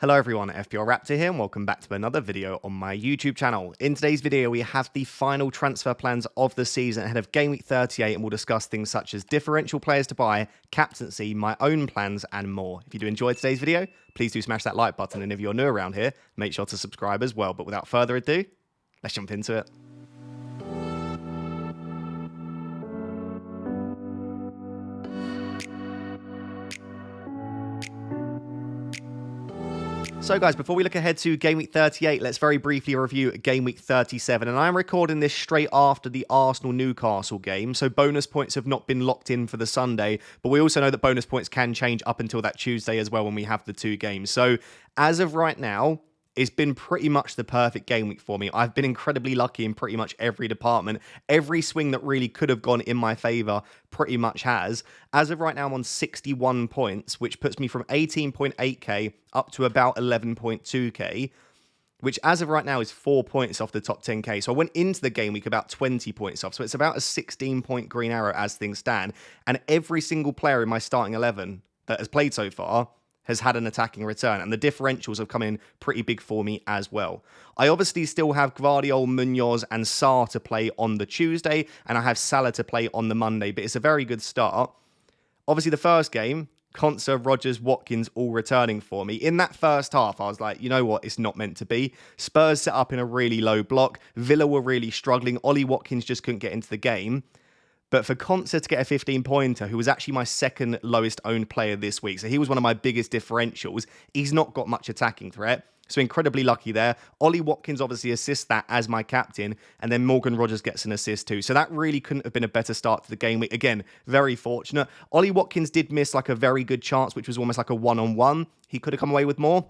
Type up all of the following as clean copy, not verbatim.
Hello everyone, FPL Raptor here and welcome back to another video on my YouTube channel. In today's video we have the final transfer plans of the season ahead of Game Week 38 and we'll discuss things such as differential players to buy, captaincy, my own plans and more. If you do enjoy today's video, please do smash that like button, and if you're new around here, make sure to subscribe as well. But without further ado, let's jump into it. So guys, before we look ahead to Game Week 38, let's very briefly review Game Week 37. And I'm recording this straight after the Arsenal-Newcastle game, so bonus points have not been locked in for the Sunday. But we also know that bonus points can change up until that Tuesday as well when we have the two games. So as of right now, it's been pretty much the perfect game week for me. I've been incredibly lucky in pretty much every department. Every swing that really could have gone in my favour pretty much has. As of right now, I'm on 61 points, which puts me from 18.8k up to about 11.2k, which as of right now is 4 points off the top 10k. So I went into the game week about 20 points off. So it's about a 16-point green arrow as things stand. And every single player in my starting 11 that has played so far has had an attacking return, and the differentials have come in pretty big for me as well. I obviously still have Gvardiol, Munoz and Sarr to play on the Tuesday, and I have Salah to play on the Monday, but it's a very good start. Obviously, the first game, Konsa, Rodgers, Watkins all returning for me. In that first half, I was like, you know what, it's not meant to be. Spurs set up in a really low block. Villa were really struggling. Ollie Watkins just couldn't get into the game. But for Konsa to get a 15-pointer, who was actually my second lowest owned player this week, so he was one of my biggest differentials, he's not got much attacking threat. So incredibly lucky there. Ollie Watkins obviously assists that as my captain, and then Morgan Rogers gets an assist too. So that really couldn't have been a better start to the game week. Again, very fortunate. Ollie Watkins did miss like a very good chance, which was almost like a one-on-one. He could have come away with more.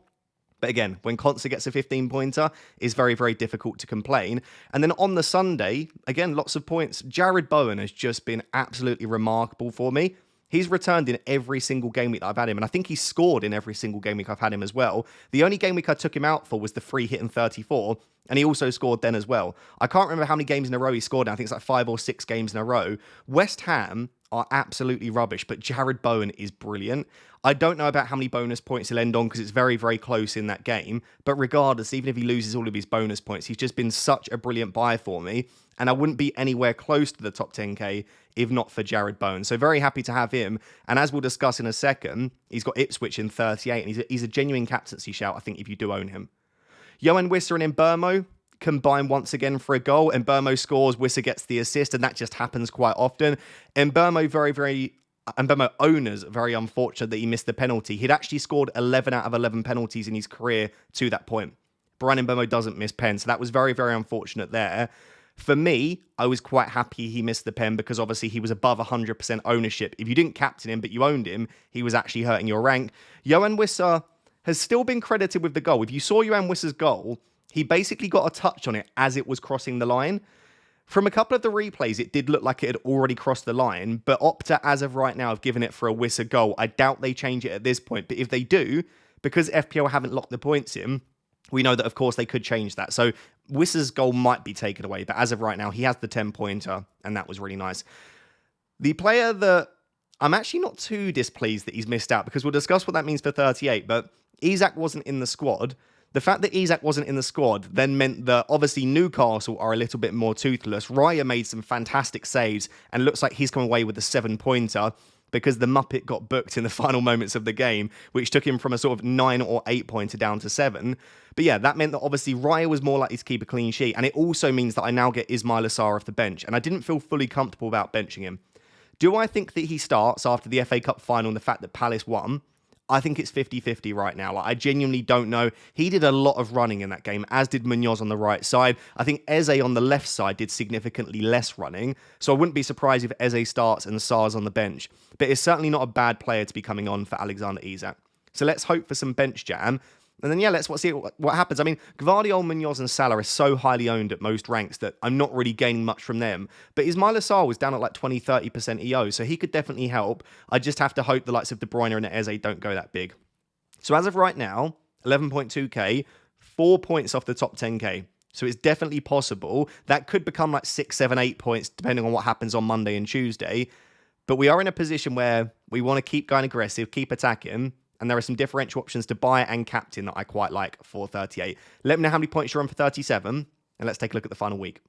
But again, when Konsa gets a 15-pointer, it's very, very difficult to complain. And then on the Sunday, again, lots of points. Jared Bowen has just been absolutely remarkable for me. He's returned in every single game week that I've had him, and I think he's scored in every single game week I've had him as well. The only game week I took him out for was the free hit in 34, and he also scored then as well. I can't remember how many games in a row he scored now. I think it's like 5 or 6 games in a row. West Ham are absolutely rubbish, but Jared Bowen is brilliant. I don't know about how many bonus points he'll end on because it's very, very close in that game. But regardless, even if he loses all of his bonus points, he's just been such a brilliant buy for me. And I wouldn't be anywhere close to the top 10k if not for Jared Bowen. So very happy to have him. And as we'll discuss in a second, he's got Ipswich in 38. And he's a genuine captaincy shout, I think, if you do own him. Johan Wissa and Mbeumo combine once again for a goal. Mbeumo scores, Wissa gets the assist, and that just happens quite often. Mbeumo owners, very unfortunate that he missed the penalty. He'd actually scored 11 out of 11 penalties in his career to that point. Bryan Mbeumo doesn't miss pen, so that was very, very unfortunate there. For me, I was quite happy he missed the pen because obviously he was above 100% ownership. If you didn't captain him, but you owned him, he was actually hurting your rank. Johan Wissa has still been credited with the goal. If you saw Johan Wissa's goal, he basically got a touch on it as it was crossing the line. From a couple of the replays, it did look like it had already crossed the line, but Opta, as of right now, have given it for a Wissa goal. I doubt they change it at this point, but if they do, because FPL haven't locked the points in, we know that, of course, they could change that. So Wissa's goal might be taken away, but as of right now, he has the 10-pointer, and that was really nice. The player that I'm actually not too displeased that he's missed out, because we'll discuss what that means for 38, but Isak wasn't in the squad. The fact that Isak wasn't in the squad then meant that obviously Newcastle are a little bit more toothless. Raya made some fantastic saves and looks like he's come away with a 7-pointer because the Muppet got booked in the final moments of the game, which took him from a sort of 9 or 8-pointer down to 7. But yeah, that meant that obviously Raya was more likely to keep a clean sheet. And it also means that I now get Ismaila Sarr off the bench. And I didn't feel fully comfortable about benching him. Do I think that he starts after the FA Cup final and the fact that Palace won? I think it's 50-50 right now. Like, I genuinely don't know. He did a lot of running in that game, as did Munoz on the right side. I think Eze on the left side did significantly less running. So I wouldn't be surprised if Eze starts and Sarr's on the bench. But it's certainly not a bad player to be coming on for Alexander Isak. So let's hope for some bench jam. And then, yeah, let's see what happens. I mean, Gvardiol, Munoz and Salah are so highly owned at most ranks that I'm not really gaining much from them. But Ismaila Sarr was down at like 20-30% EO, so he could definitely help. I just have to hope the likes of De Bruyne and Eze don't go that big. So as of right now, 11.2k, 4 points off the top 10k. So it's definitely possible. That could become like 6, 7, 8 points, depending on what happens on Monday and Tuesday. But we are in a position where we want to keep going aggressive, keep attacking, and there are some differential options to buy and captain that I quite like for 38. Let me know how many points you're on for 37, and let's take a look at the final week.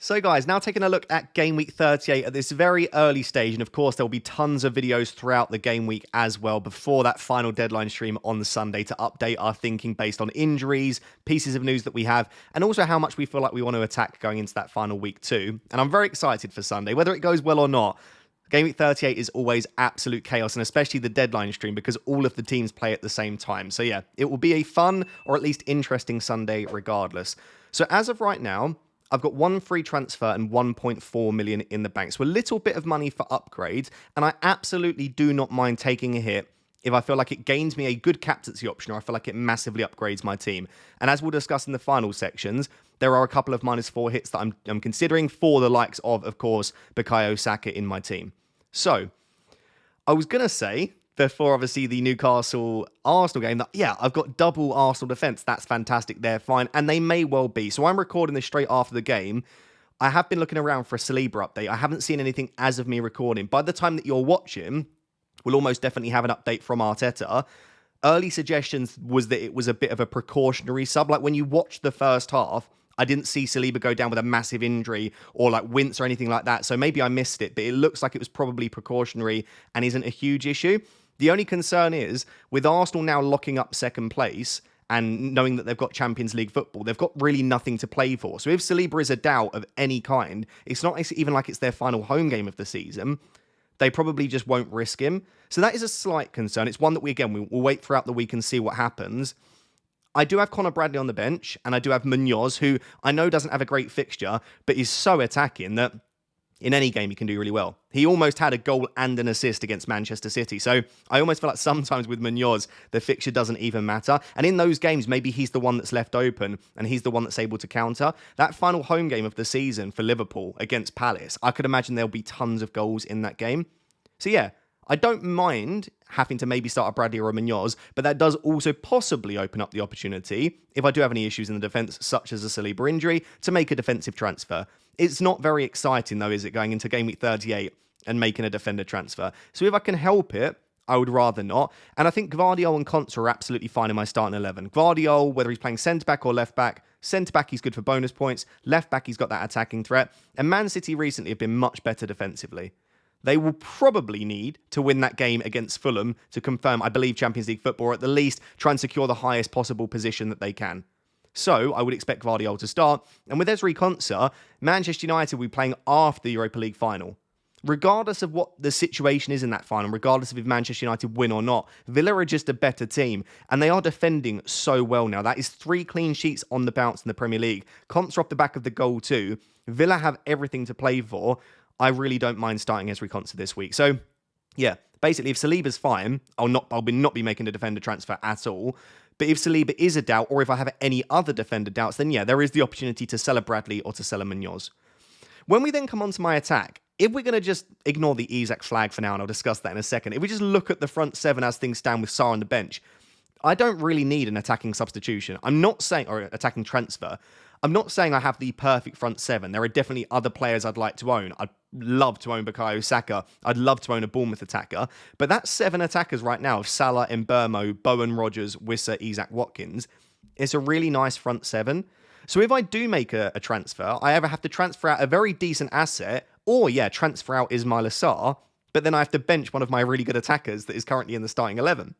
So guys, now taking a look at Game Week 38 at this very early stage, and of course there will be tons of videos throughout the game week as well before that final deadline stream on the Sunday to update our thinking based on injuries, pieces of news that we have, and also how much we feel like we want to attack going into that final week too. And I'm very excited for Sunday, whether it goes well or not. Game Week 38 is always absolute chaos, and especially the deadline stream because all of the teams play at the same time. So yeah, it will be a fun or at least interesting Sunday regardless. So as of right now, I've got one free transfer and 1.4 million in the bank. So a little bit of money for upgrades, and I absolutely do not mind taking a hit if I feel like it gains me a good captaincy option or I feel like it massively upgrades my team. And as we'll discuss in the final sections, there are a couple of -4 hits that I'm considering for the likes of course, Bukayo Saka in my team. So, I was going to say, before obviously the Newcastle-Arsenal game, that, yeah, I've got double Arsenal defence. That's fantastic. They're fine. And they may well be. So I'm recording this straight after the game. I have been looking around for a Saliba update. I haven't seen anything as of me recording. By the time that you're watching, we'll almost definitely have an update from Arteta. Early suggestions was that it was a bit of a precautionary sub. Like when you watch the first half, I didn't see Saliba go down with a massive injury or like wince or anything like that. So maybe I missed it, but it looks like it was probably precautionary and isn't a huge issue. The only concern is, with Arsenal now locking up second place and knowing that they've got Champions League football, they've got really nothing to play for. So if Saliba is a doubt of any kind, it's not even like it's their final home game of the season. They probably just won't risk him. So that is a slight concern. It's one that we'll wait throughout the week and see what happens. I do have Connor Bradley on the bench, and I do have Munoz, who I know doesn't have a great fixture, but is so attacking that in any game he can do really well. He almost had a goal and an assist against Manchester City. So I almost feel like sometimes with Munoz, the fixture doesn't even matter. And in those games, maybe he's the one that's left open and he's the one that's able to counter. That final home game of the season for Liverpool against Palace, I could imagine there'll be tons of goals in that game. So yeah, I don't mind having to maybe start a Bradley or a Munoz, but that does also possibly open up the opportunity, if I do have any issues in the defence, such as a Saliba injury, to make a defensive transfer. It's not very exciting, though, is it, going into Game Week 38 and making a defender transfer? So if I can help it, I would rather not. And I think Gvardiol and Konsa are absolutely fine in my starting 11. Gvardiol, whether he's playing centre-back or left-back, centre-back he's good for bonus points, left-back he's got that attacking threat, and Man City recently have been much better defensively. They will probably need to win that game against Fulham to confirm, I believe, Champions League football, or at the least try and secure the highest possible position that they can. So I would expect Gvardiol to start. And with Ezri Konsa, Manchester United will be playing after the Europa League final. Regardless of what the situation is in that final, regardless of if Manchester United win or not, Villa are just a better team. And they are defending so well now. That is 3 clean sheets on the bounce in the Premier League. Konsa off the back of the goal too. Villa have everything to play for. I really don't mind starting Ezri Konsa this week. So, yeah, basically, if Saliba's fine, I'll not be making a defender transfer at all. But if Saliba is a doubt, or if I have any other defender doubts, then yeah, there is the opportunity to sell a Bradley or to sell a Munoz. When we then come on to my attack, if we're going to just ignore the Isak flag for now, and I'll discuss that in a second, if we just look at the front 7 as things stand with Sarr on the bench, I don't really need an attacking substitution. I'm not saying, or attacking transfer. I'm not saying I have the perfect front 7. There are definitely other players I'd like to own. I'd love to own Bukayo Saka. I'd love to own a Bournemouth attacker. But that's 7 attackers right now of Salah, Mbeumo, Bowen, Rodgers, Wissa, Isak, Watkins. It's a really nice front 7. So if I do make a transfer, I either have to transfer out a very decent asset, or yeah, transfer out Ismail Assar, but then I have to bench one of my really good attackers that is currently in the starting 11.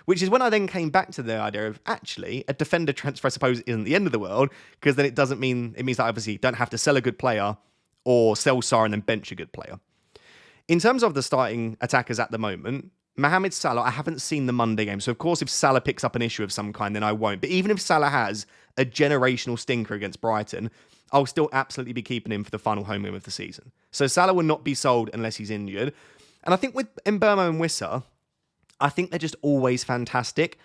Which is when I then came back to the idea of, actually, a defender transfer, I suppose, isn't the end of the world, because then it means that I obviously don't have to sell a good player or sell Sarr and then bench a good player. In terms of the starting attackers at the moment, Mohamed Salah, I haven't seen the Monday game. So, of course, if Salah picks up an issue of some kind, then I won't. But even if Salah has a generational stinker against Brighton, I'll still absolutely be keeping him for the final home game of the season. So Salah will not be sold unless he's injured. And I think with Mbeumo and Wissa, I think they're just always fantastic.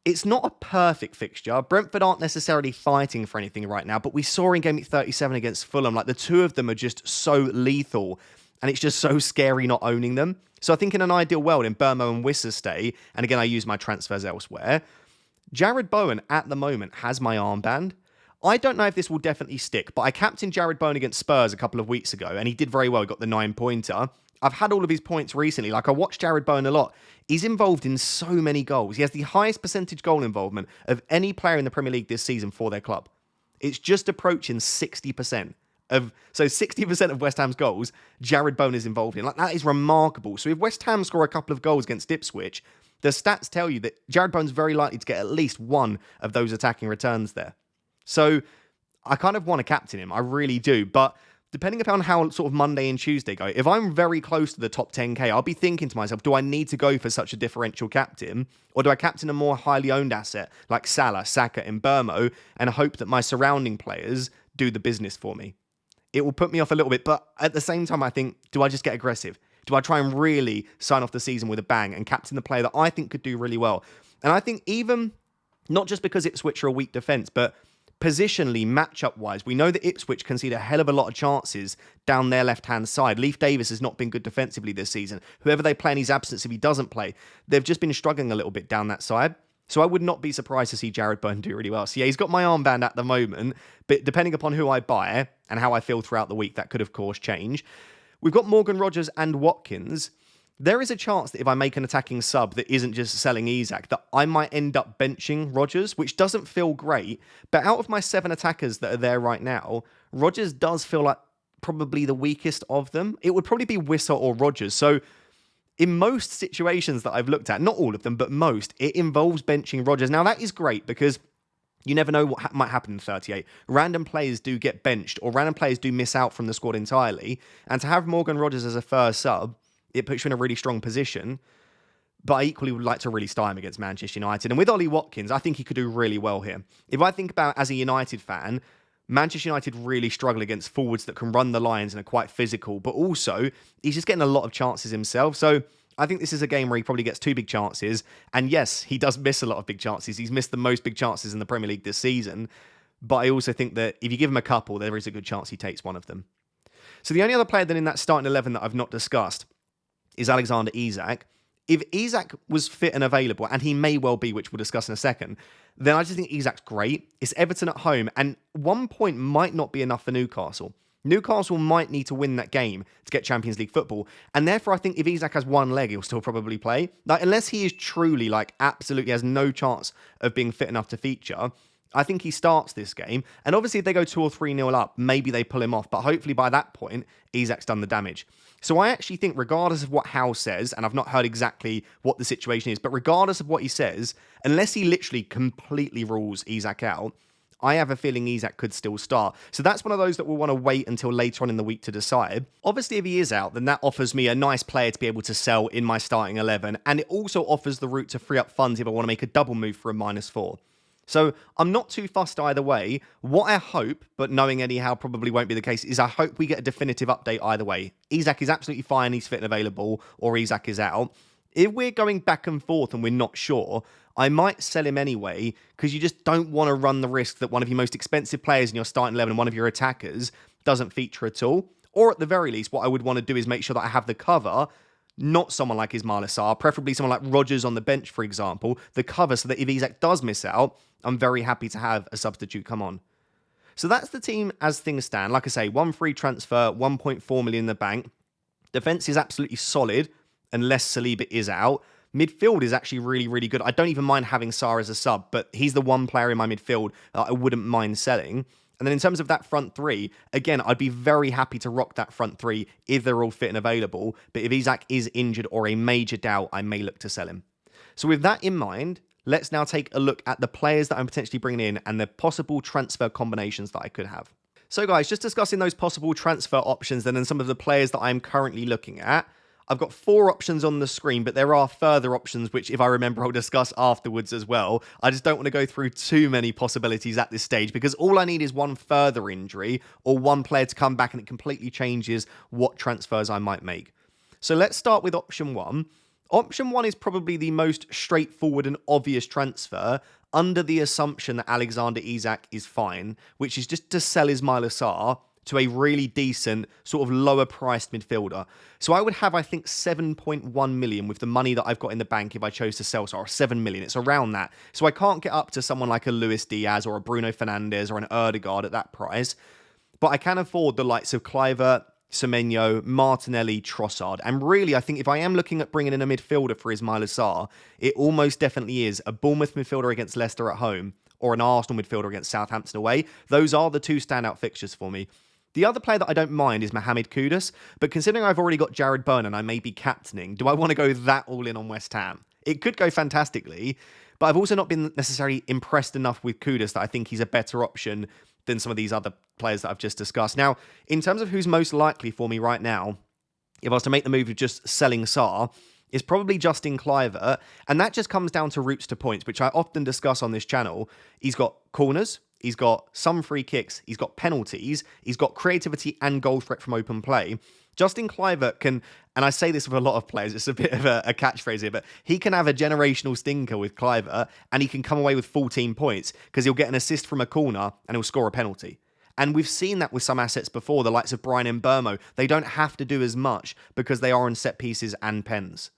It's not a perfect fixture. Brentford aren't necessarily fighting for anything right now, but we saw in Game Week 37 against Fulham, like the two of them are just so lethal, and it's just so scary not owning them. So I think in an ideal world, Mbeumo and Wissa stay, and again, I use my transfers elsewhere. Jared Bowen, at the moment, has my armband. I don't know if this will definitely stick, but I captained Jared Bowen against Spurs a couple of weeks ago, and he did very well. He got the 9-pointer. I've had all of his points recently. Like, I watched Jared Bowen a lot. He's involved in so many goals. He has the highest percentage goal involvement of any player in the Premier League this season for their club. It's just approaching 60%. So 60% of West Ham's goals, Jared Bowen is involved in. Like, that is remarkable. So if West Ham score a couple of goals against Ipswich, the stats tell you that Jared Bowen's very likely to get at least one of those attacking returns there. So I kind of want to captain him. I really do. But depending upon how sort of Monday and Tuesday go, if I'm very close to the top 10k, I'll be thinking to myself, do I need to go for such a differential captain? Or do I captain a more highly owned asset like Salah, Saka, and Burmo and hope that my surrounding players do the business for me? It will put me off a little bit, but at the same time, I think, do I just get aggressive? Do I try and really sign off the season with a bang and captain the player that I think could do really well? And I think even, not just because Ipswich are a weak defence, but positionally, matchup-wise, we know that Ipswich concede a hell of a lot of chances down their left-hand side. Leif Davis has not been good defensively this season. Whoever they play in his absence, if he doesn't play, they've just been struggling a little bit down that side. So I would not be surprised to see Jared Bowen do really well. So yeah, he's got my armband at the moment, but depending upon who I buy and how I feel throughout the week, that could, of course, change. We've got Morgan Rogers and Watkins. There is a chance that if I make an attacking sub that isn't just selling Isak, that I might end up benching Rogers, which doesn't feel great. But out of my 7 attackers that are there right now, Rogers does feel like probably the weakest of them. It would probably be Wissa or Rogers. So in most situations that I've looked at, not all of them, but most, it involves benching Rogers. Now, that is great because you never know what might happen in 38. Random players do get benched or random players do miss out from the squad entirely. And to have Morgan Rogers as a first sub, it puts you in a really strong position. But I equally would like to really style him against Manchester United. And with Ollie Watkins, I think he could do really well here. If I think about as a United fan, Manchester United really struggle against forwards that can run the lines and are quite physical, but also he's just getting a lot of chances himself. So I think this is a game where he probably gets 2 big chances. And yes, he does miss a lot of big chances. He's missed the most big chances in the Premier League this season. But I also think that if you give him a couple, there is a good chance he takes one of them. So the only other player then in that starting 11 that I've not discussed is Alexander Isak. If Isak was fit and available, and he may well be, which we'll discuss in a second, then I just think Isak's great. It's Everton at home, and 1 point might not be enough for Newcastle. Newcastle might need to win that game to get Champions League football, and therefore I think if Isak has one leg, he'll still probably play. Like, unless he is truly, absolutely has no chance of being fit enough to feature, I think he starts this game. And obviously if they go 2 or 3-0 up, maybe they pull him off, but hopefully by that point, Isak's done the damage. So I actually think regardless of what Howe says, and I've not heard exactly what the situation is, but regardless of what he says, unless he literally completely rules Isak out, I have a feeling Isak could still start. So that's one of those that we'll want to wait until later on in the week to decide. Obviously, if he is out, then that offers me a nice player to be able to sell in my starting 11. And it also offers the route to free up funds if I want to make a double move for a -4. So I'm not too fussed either way. What I hope, but knowing anyhow probably won't be the case, is I hope we get a definitive update either way. Isak is absolutely fine, he's fit and available, or Isak is out. If we're going back and forth and we're not sure, I might sell him anyway, because you just don't want to run the risk that one of your most expensive players in your starting 11 and one of your attackers doesn't feature at all. Or at the very least, what I would want to do is make sure that I have the cover, not someone like Ismail Assar, preferably someone like Rogers on the bench, for example, the cover so that if Isak does miss out, I'm very happy to have a substitute come on. So that's the team as things stand. Like I say, 1 free transfer, 1.4 million in the bank. Defence is absolutely solid, unless Saliba is out. Midfield is actually really, really good. I don't even mind having Sarr as a sub, but he's the one player in my midfield that I wouldn't mind selling. And then in terms of that front 3, again, I'd be very happy to rock that front 3 if they're all fit and available. But if Isak is injured or a major doubt, I may look to sell him. So with that in mind, let's now take a look at the players that I'm potentially bringing in and the possible transfer combinations that I could have. So guys, just discussing those possible transfer options then and some of the players that I'm currently looking at. I've got 4 options on the screen, but there are further options, which if I remember, I'll discuss afterwards as well. I just don't want to go through too many possibilities at this stage because all I need is one further injury or one player to come back and it completely changes what transfers I might make. So let's start with option 1. Option 1 is probably the most straightforward and obvious transfer under the assumption that Alexander Isak is fine, which is just to sell Ismail Assar to a really decent, sort of lower-priced midfielder. So I would have, I think, 7.1 million with the money that I've got in the bank if I chose to sell, or 7 million. It's around that. So I can't get up to someone like a Luis Diaz or a Bruno Fernandes or an Erdegaard at that price. But I can afford the likes of Kluivert, Semenyo, Martinelli, Trossard. And really, I think if I am looking at bringing in a midfielder for Ismail Assar, it almost definitely is a Bournemouth midfielder against Leicester at home or an Arsenal midfielder against Southampton away. Those are the two standout fixtures for me. The other player that I don't mind is Mohamed Kudus, but considering I've already got Jared Byrne and I may be captaining, do I want to go that all in on West Ham? It could go fantastically, but I've also not been necessarily impressed enough with Kudus that I think he's a better option than some of these other players that I've just discussed. Now, in terms of who's most likely for me right now, if I was to make the move of just selling Sarr, is probably Justin Kluivert, and that just comes down to routes to points, which I often discuss on this channel. He's got corners, he's got some free kicks, he's got penalties, he's got creativity and goal threat from open play. Justin Kluivert can, and I say this with a lot of players, it's a bit of a catchphrase here, but he can have a generational stinker with Kluivert, and he can come away with 14 points because he'll get an assist from a corner and he'll score a penalty. And we've seen that with some assets before, the likes of Brian Mbeumo. They don't have to do as much because they are on set pieces and pens.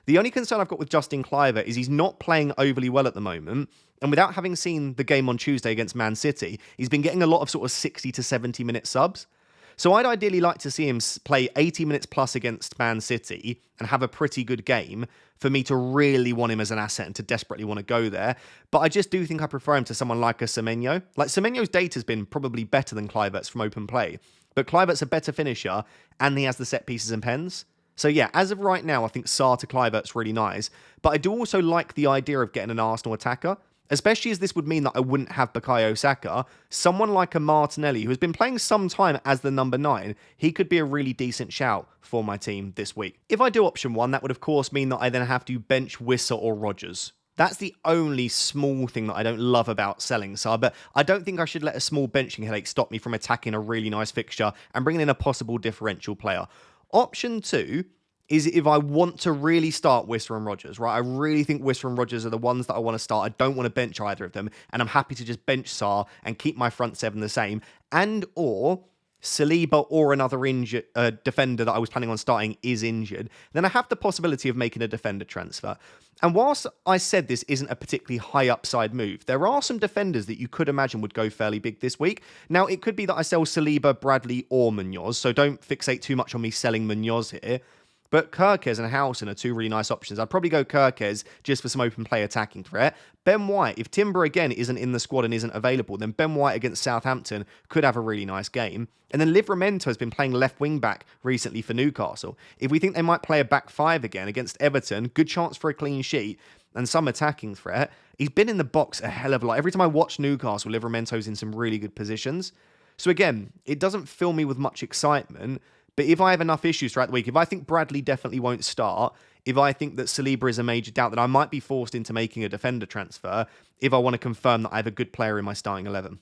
The only concern I've got with Justin Kluivert is he's not playing overly well at the moment. And without having seen the game on Tuesday against Man City, he's been getting a lot of sort of 60 to 70 minute subs. So I'd ideally like to see him play 80 minutes plus against Man City and have a pretty good game for me to really want him as an asset and to desperately want to go there. But I just do think I prefer him to someone like a Semenyo. Like, Semenyo's data has been probably better than Kluivert's from open play. But Kluivert's a better finisher and he has the set pieces and pens. So yeah, as of right now, I think Sarr to Kluivert's really nice. But I do also like the idea of getting an Arsenal attacker, especially as this would mean that I wouldn't have Bukayo Saka. Someone like a Martinelli, who has been playing some time as the number 9, he could be a really decent shout for my team this week. If I do option 1, that would of course mean that I then have to bench Wissa or Rodgers. That's the only small thing that I don't love about selling Sarr, but I don't think I should let a small benching headache stop me from attacking a really nice fixture and bringing in a possible differential player. Option 2 is if I want to really start Wissa and Rodgers, right? I really think Wissa and Rodgers are the ones that I want to start. I don't want to bench either of them, and I'm happy to just bench Sarr and keep my front 7 the same. And or Saliba or another injured defender that I was planning on starting is injured, then I have the possibility of making a defender transfer. And whilst I said this isn't a particularly high upside move, there are some defenders that you could imagine would go fairly big this week. Now, it could be that I sell Saliba, Bradley, or Munoz, so don't fixate too much on me selling Munoz here. But Kirkes and Howson are two really nice options. I'd probably go Kirkes just for some open play attacking threat. Ben White, if Timber again isn't in the squad and isn't available, then Ben White against Southampton could have a really nice game. And then Livramento has been playing left wing back recently for Newcastle. If we think they might play a back 5 again against Everton, good chance for a clean sheet and some attacking threat. He's been in the box a hell of a lot. Every time I watch Newcastle, Livramento's in some really good positions. So again, it doesn't fill me with much excitement. But if I have enough issues throughout the week, if I think Bradley definitely won't start, if I think that Saliba is a major doubt, then I might be forced into making a defender transfer if I want to confirm that I have a good player in my starting 11.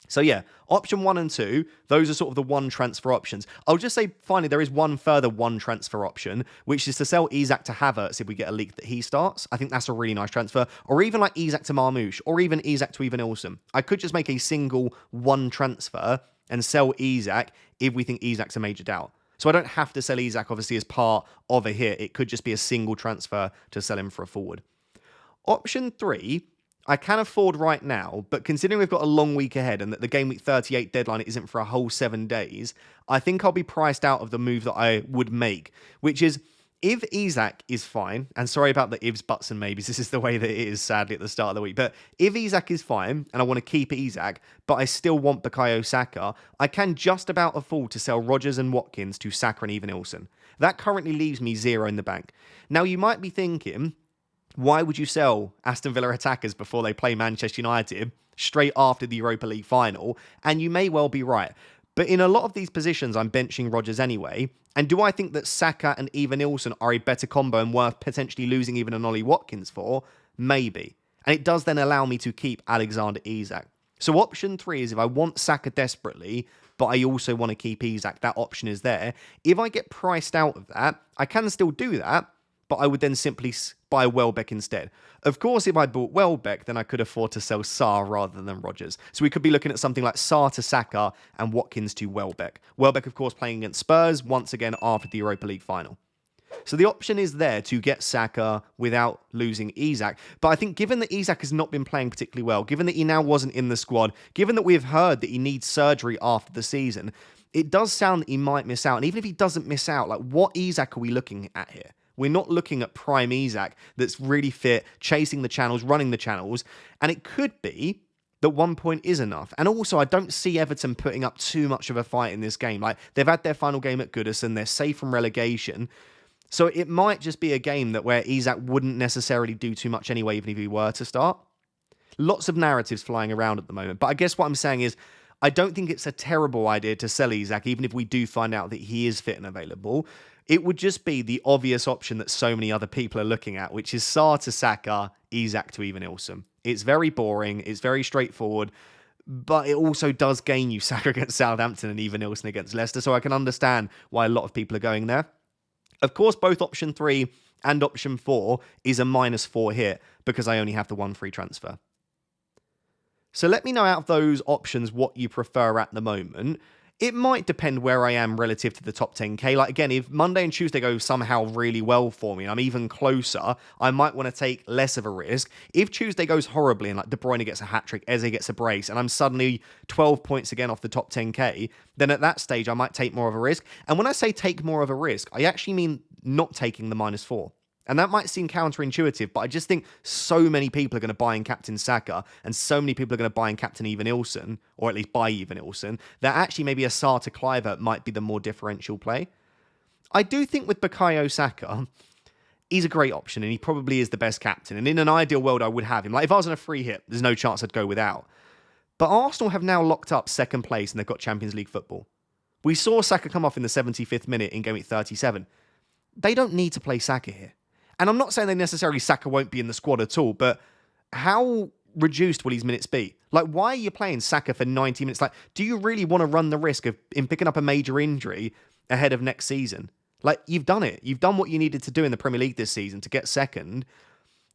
So yeah, option 1 and 2, those are sort of the one transfer options. I'll just say, finally, there is one further one transfer option, which is to sell Isak to Havertz if we get a leak that he starts. I think that's a really nice transfer. Or even like Isak to Marmoush, or even Isak to Evan-Ilson. I could just make a single one transfer and sell Isak if we think Isak's a major doubt. So I don't have to sell Isak, obviously, as part of a hit. It could just be a single transfer to sell him for a forward. Option 3, I can afford right now, but considering we've got a long week ahead and that the Game Week 38 deadline isn't for a whole 7 days, I think I'll be priced out of the move that I would make, which is if Isak is fine, and sorry about the ifs, buts, and maybes, this is the way that it is, sadly, at the start of the week, but if Isak is fine, and I want to keep Isak, but I still want Bukayo Saka, I can just about afford to sell Rodgers and Watkins to Saka and Evan-Ilson. That currently leaves me 0 in the bank. Now, you might be thinking, why would you sell Aston Villa attackers before they play Manchester United straight after the Europa League final? And you may well be right. But in a lot of these positions, I'm benching Rodgers anyway. And do I think that Saka and Evan-Ilson are a better combo and worth potentially losing even an Ollie Watkins for? Maybe. And it does then allow me to keep Alexander Isak. So option 3 is if I want Saka desperately, but I also want to keep Isak, that option is there. If I get priced out of that, I can still do that, but I would then simply buy Welbeck instead. Of course, if I bought Welbeck, then I could afford to sell Sarr rather than Rodgers. So we could be looking at something like Sarr to Saka and Watkins to Welbeck. Welbeck, of course, playing against Spurs once again after the Europa League final. So the option is there to get Saka without losing Isak. But I think given that Isak has not been playing particularly well, given that he now wasn't in the squad, given that we've heard that he needs surgery after the season, it does sound that he might miss out. And even if he doesn't miss out, like, what Isak are we looking at here? We're not looking at prime Isak that's really fit, chasing the channels, running the channels. And it could be that 1 point is enough. And also, I don't see Everton putting up too much of a fight in this game. Like, they've had their final game at Goodison. They're safe from relegation. So it might just be a game that where Isak wouldn't necessarily do too much anyway, even if he were to start. Lots of narratives flying around at the moment. But I guess what I'm saying is, I don't think it's a terrible idea to sell Isak, even if we do find out that he is fit and available. It would just be the obvious option that so many other people are looking at, which is Sarr to Saka, Isak to Evan-Ilson. It's very boring. It's very straightforward. But it also does gain you Saka against Southampton and Evan-Ilson against Leicester. So I can understand why a lot of people are going there. Of course, both option 3 and option 4 is a -4 hit because I only have the 1 free transfer. So let me know out of those options what you prefer at the moment. It might depend where I am relative to the top 10k. Like, again, if Monday and Tuesday go somehow really well for me, I'm even closer, I might want to take less of a risk. If Tuesday goes horribly and like De Bruyne gets a hat-trick, Eze gets a brace, and I'm suddenly 12 points again off the top 10k, then at that stage, I might take more of a risk. And when I say take more of a risk, I actually mean not taking the -4. And that might seem counterintuitive, but I just think so many people are going to buy in Captain Saka, and so many people are going to buy in Captain Evan-Ilson, or at least buy Evan-Ilson, that actually maybe a Sarr to Cliver might be the more differential play. I do think with Bukayo Saka, he's a great option, and he probably is the best captain. And in an ideal world, I would have him. Like, if I was on a free hit, there's no chance I'd go without. But Arsenal have now locked up second place, and they've got Champions League football. We saw Saka come off in the 75th minute in Gameweek 37. They don't need to play Saka here. And I'm not saying that necessarily Saka won't be in the squad at all, but how reduced will his minutes be? Like, why are you playing Saka for 90 minutes? Like, do you really want to run the risk of in picking up a major injury ahead of next season? Like, you've done it. You've done what you needed to do in the Premier League this season to get second.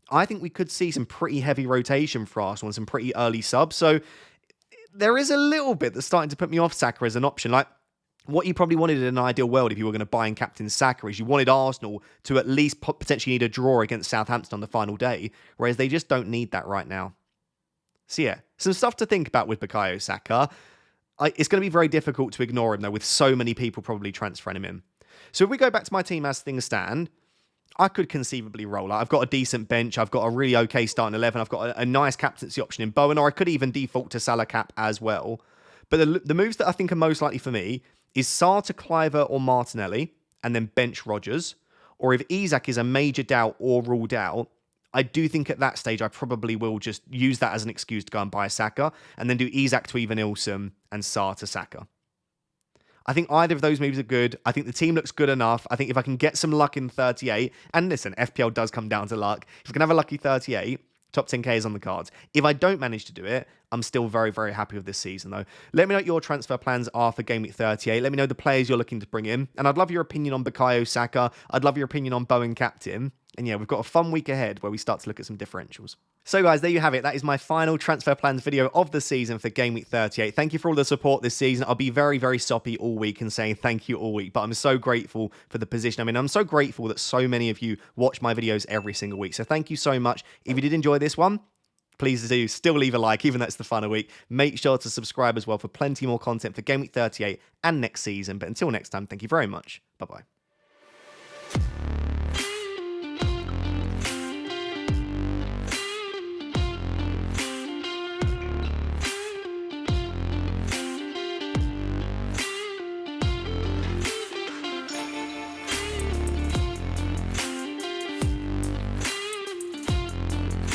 I think we could see some pretty heavy rotation for Arsenal and some pretty early subs. So there is a little bit that's starting to put me off Saka as an option. Like, what you probably wanted in an ideal world if you were going to buy in Captain Saka is you wanted Arsenal to at least potentially need a draw against Southampton on the final day, whereas they just don't need that right now. So yeah, some stuff to think about with Bukayo Saka. It's going to be very difficult to ignore him, though, with so many people probably transferring him in. So if we go back to my team as things stand, I could conceivably roll out. I've got a decent bench. I've got a really okay starting 11. I've got a nice captaincy option in Bowen, or I could even default to Salah cap as well. But the moves that I think are most likely for me is Sarr to Cliver or Martinelli, and then bench Rodgers. Or if Isak is a major doubt or ruled out, I do think at that stage I probably will just use that as an excuse to go and buy Saka, and then do Isak to Evan-Ilson and Sarr to Saka. I think either of those moves are good. I think the team looks good enough. I think if I can get some luck in 38, and listen, FPL does come down to luck. If I can have a lucky 38, top 10k is on the cards. If I don't manage to do it, I'm still very, very happy with this season, though. Let me know what your transfer plans are for Gameweek 38. Let me know the players you're looking to bring in. And I'd love your opinion on Bukayo Saka. I'd love your opinion on Bowen captain. And yeah, we've got a fun week ahead where we start to look at some differentials. So guys, there you have it. That is my final transfer plans video of the season for Gameweek 38. Thank you for all the support this season. I'll be very, very soppy all week and saying thank you all week, but I'm so grateful for the position. I mean, I'm so grateful that so many of you watch my videos every single week. So thank you so much. If you did enjoy this one, please do still leave a like, even though it's the final week. Make sure to subscribe as well for plenty more content for Gameweek 38 and next season. But until next time, thank you very much. Bye-bye.